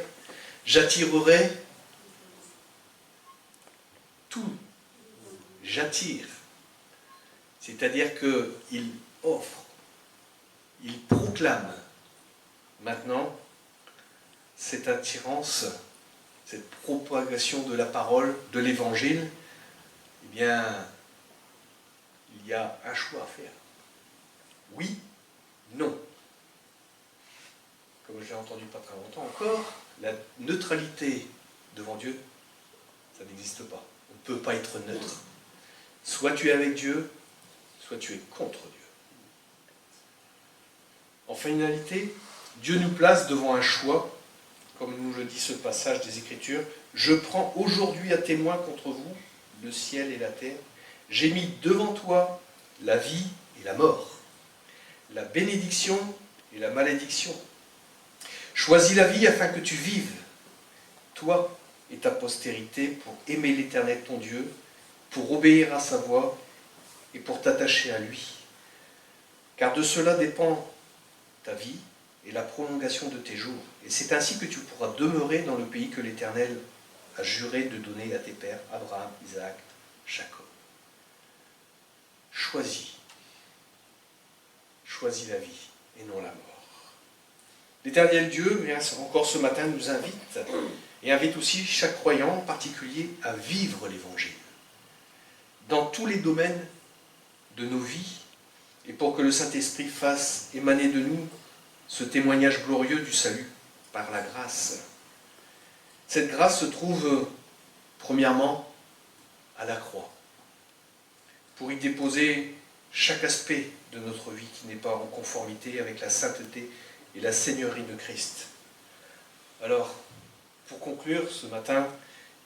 j'attirerai tout. J'attire. » C'est-à-dire qu'il offre, il proclame maintenant cette attirance, cette propagation de la parole, de l'évangile, eh bien, il y a un choix à faire. Oui, non. Comme je l'ai entendu pas très longtemps encore, la neutralité devant Dieu, ça n'existe pas. On ne peut pas être neutre. Soit tu es avec Dieu, soit tu es contre Dieu. En finalité, Dieu nous place devant un choix, comme nous le dit ce passage des Écritures. Je prends aujourd'hui à témoin contre vous le ciel et la terre. J'ai mis devant toi la vie et la mort, la bénédiction et la malédiction. Choisis la vie afin que tu vives, toi et ta postérité, pour aimer l'Éternel ton Dieu, pour obéir à sa voix et pour t'attacher à lui. Car de cela dépend ta vie et la prolongation de tes jours. Et c'est ainsi que tu pourras demeurer dans le pays que l'Éternel a juré de donner à tes pères, Abraham, Isaac, Jacob. Choisis la vie et non la mort. L'Éternel Dieu, encore ce matin, nous invite, et invite aussi chaque croyant en particulier à vivre l'Évangile dans tous les domaines de nos vies, et pour que le Saint-Esprit fasse émaner de nous ce témoignage glorieux du salut par la grâce. Cette grâce se trouve premièrement à la croix, pour y déposer chaque aspect de notre vie qui n'est pas en conformité avec la sainteté et la seigneurie de Christ. Alors, pour conclure ce matin,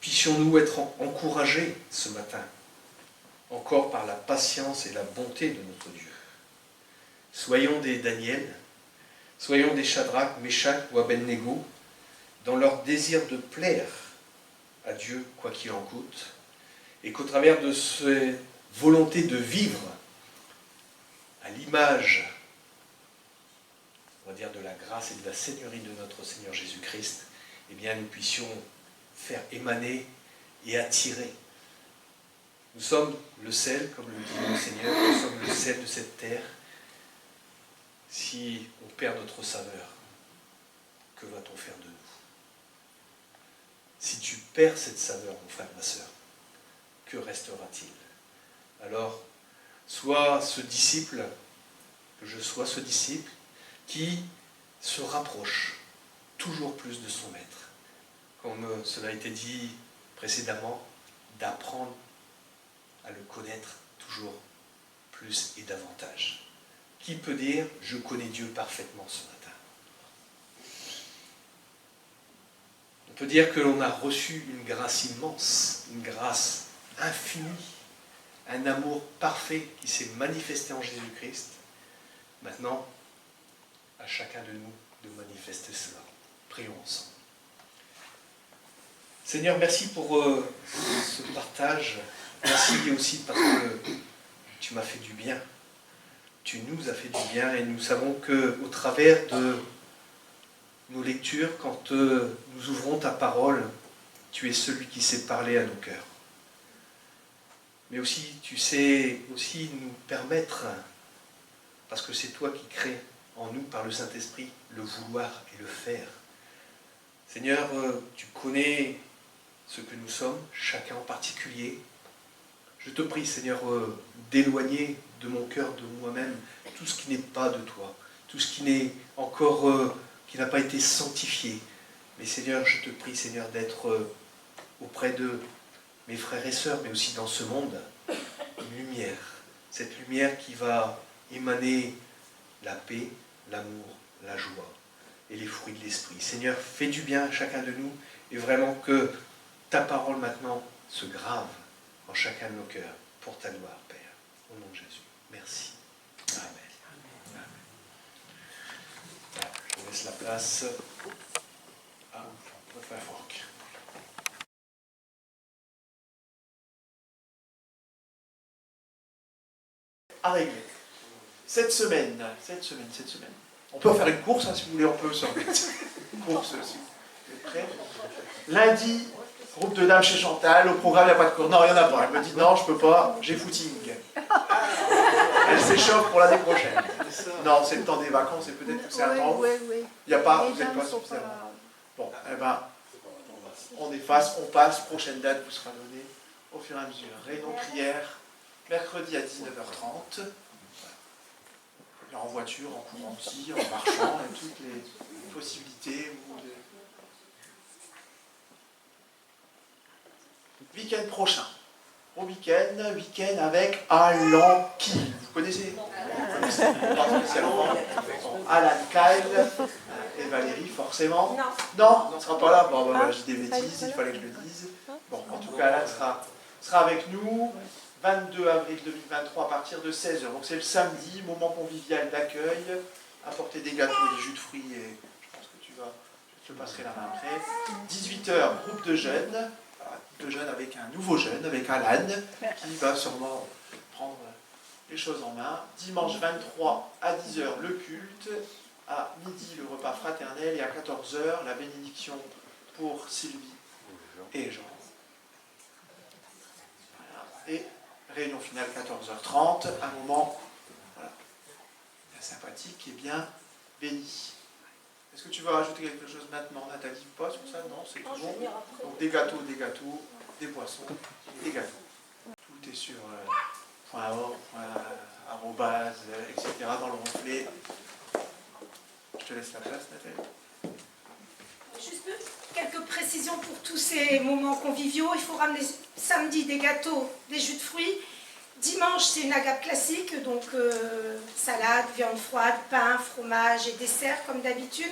puissions-nous être encouragés ce matin, encore par la patience et la bonté de notre Dieu. Soyons des Daniel, soyons des Shadrach, Meshach ou Abednego, dans leur désir de plaire à Dieu, quoi qu'il en coûte, et qu'au travers de cette volonté de vivre à l'image, on va dire, de la grâce et de la seigneurie de notre Seigneur Jésus-Christ, eh bien, nous puissions faire émaner et attirer. Nous sommes le sel, comme le dit le Seigneur, nous sommes le sel de cette terre. Si on perd notre saveur, que va-t-on faire de nous? Si tu perds cette saveur, mon frère, ma sœur, que restera-t-il? Alors, sois ce disciple, que je sois ce disciple, qui se rapproche toujours plus de son maître. Comme cela a été dit précédemment, d'apprendre à le connaître toujours plus et davantage. Qui peut dire « je connais Dieu parfaitement ce matin » On peut dire que l'on a reçu une grâce immense, une grâce infinie, un amour parfait qui s'est manifesté en Jésus-Christ. Maintenant, à chacun de nous de manifester cela. Prions ensemble. Seigneur, merci pour ce partage. Merci aussi parce que tu m'as fait du bien. Tu nous as fait du bien et nous savons qu'au travers de nos lectures, quand nous ouvrons ta parole, tu es celui qui sait parler à nos cœurs. Mais aussi, tu sais aussi nous permettre, parce que c'est toi qui crées en nous, par le Saint-Esprit, le vouloir et le faire. Seigneur, tu connais ce que nous sommes, chacun en particulier. Je te prie, Seigneur, d'éloigner de mon cœur, de moi-même, tout ce qui n'est pas de toi, tout ce qui n'est encore, qui n'a pas été sanctifié. Mais Seigneur, je te prie, Seigneur, d'être auprès de mes frères et sœurs, mais aussi dans ce monde, une lumière. Cette lumière qui va émaner la paix, l'amour, la joie et les fruits de l'esprit. Seigneur, fais du bien à chacun de nous et vraiment que ta parole maintenant se grave en chacun de nos cœurs pour ta gloire, Père. Au nom de Jésus. Merci. Amen. Amen. Je laisse la place à votre frère Franck. À régler. Cette semaine. On peut faire une course, hein, si vous voulez, on peut se remettre. Une course, si vous êtes prêts. Lundi, groupe de dames chez Chantal, au programme, il n'y a pas de cours. Non, il n'y en a pas. Elle me dit, non, je ne peux pas, j'ai footing. Elle s'échauffe pour l'année prochaine. Non, c'est le temps des vacances, et peut-être que c'est un temps. Oui. Il n'y a pas, Les vous n'êtes dames pas sont suffisamment. pas... Bon, eh ben, on efface, on passe, prochaine date vous sera donnée au fur et à mesure. Réunion prière, mercredi à 19h30. En voiture, en courant aussi, en marchant, et toutes les possibilités. Week-end prochain. Au week-end avec Alan Kyle. Vous connaissez? Pas spécialement. Alan Kyle et Valérie, forcément. Non, on ne sera pas là. Bon, bah, j'ai des bêtises, il fallait que je le dise. Bon, en tout cas, Alan sera avec nous. 22 avril 2023 à partir de 16h. Donc c'est le samedi, moment convivial d'accueil. Apporter des gâteaux, des jus de fruits et je pense que je te passerai la main après. 18h, groupe de jeunes. De jeunes avec un nouveau jeune, avec Alan, qui va sûrement prendre les choses en main. Dimanche 23 à 10h, le culte. À midi, le repas fraternel. Et à 14h, la bénédiction pour Sylvie et Jean. Voilà. Et réunion finale 14h30, un moment voilà, bien sympathique et bien béni. Est-ce que tu veux rajouter quelque chose maintenant, Nathalie, ou pas sur ça? Non, c'est tout bon. Donc des gâteaux, des boissons, des gâteaux. Tout est sur .org, arrobase, etc. dans le reflet. Je te laisse la place, Nathalie. Juste quelques précisions pour tous ces moments conviviaux. Il faut ramener samedi des gâteaux, des jus de fruits. Dimanche, c'est une agape classique, donc salade, viande froide, pain, fromage et dessert comme d'habitude.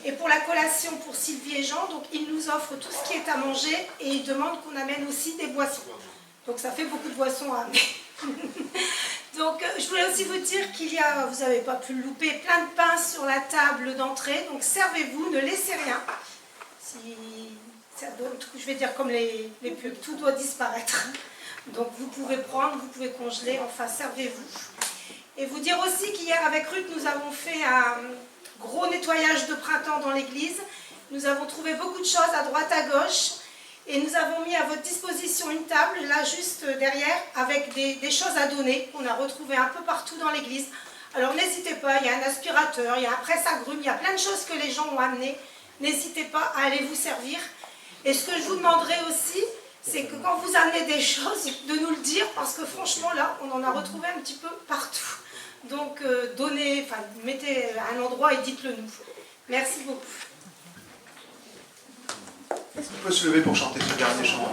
Et pour la collation pour Sylvie et Jean, donc ils nous offrent tout ce qui est à manger et ils demandent qu'on amène aussi des boissons. Donc ça fait beaucoup de boissons à amener. Donc je voulais aussi vous dire qu'il y a, vous n'avez pas pu le louper, plein de pain sur la table d'entrée. Donc servez-vous, ne laissez rien. Si, ça doit, je vais dire comme les pubs, tout doit disparaître. Donc vous pouvez prendre, vous pouvez congeler, enfin servez-vous. Et vous dire aussi qu'hier avec Ruth, nous avons fait un gros nettoyage de printemps dans l'église. Nous avons trouvé beaucoup de choses à droite, à gauche. Et nous avons mis à votre disposition une table, là juste derrière, avec des choses à donner qu'on a retrouvées un peu partout dans l'église. Alors n'hésitez pas, il y a un aspirateur, il y a un presse-agrumes, il y a plein de choses que les gens ont amenées. N'hésitez pas à aller vous servir. Et ce que je vous demanderai aussi, c'est que quand vous amenez des choses, de nous le dire, parce que franchement là, on en a retrouvé un petit peu partout. Donc donnez, enfin mettez à un endroit et dites-le nous. Merci beaucoup. On peut se lever pour chanter ce dernier chant.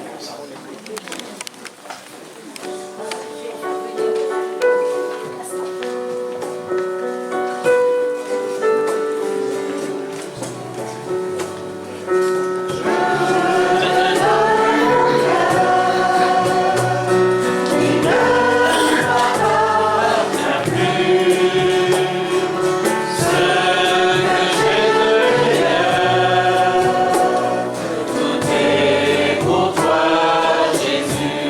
Pour toi, Jésus.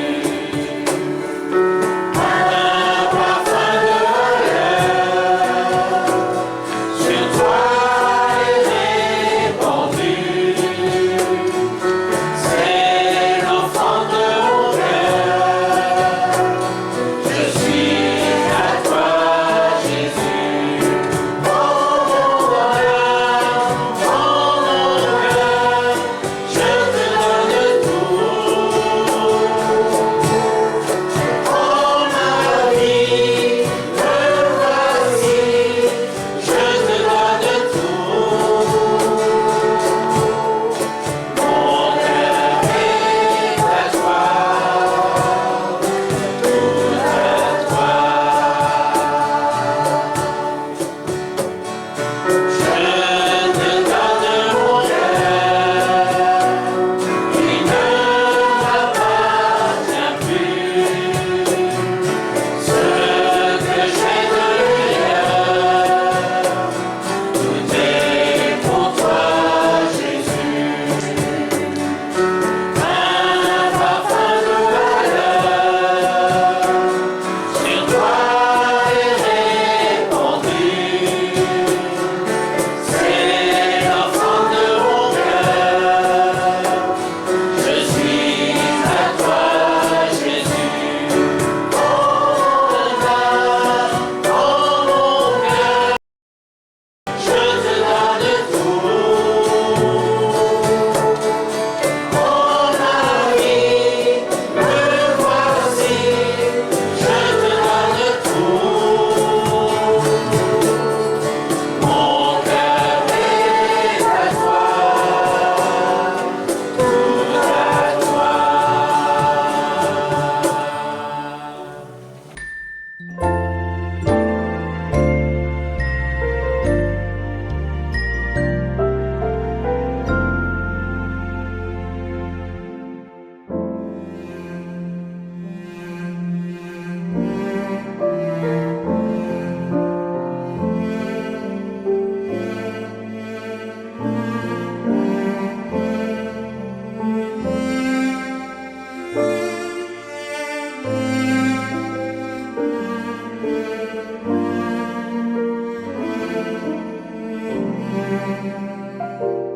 Amen.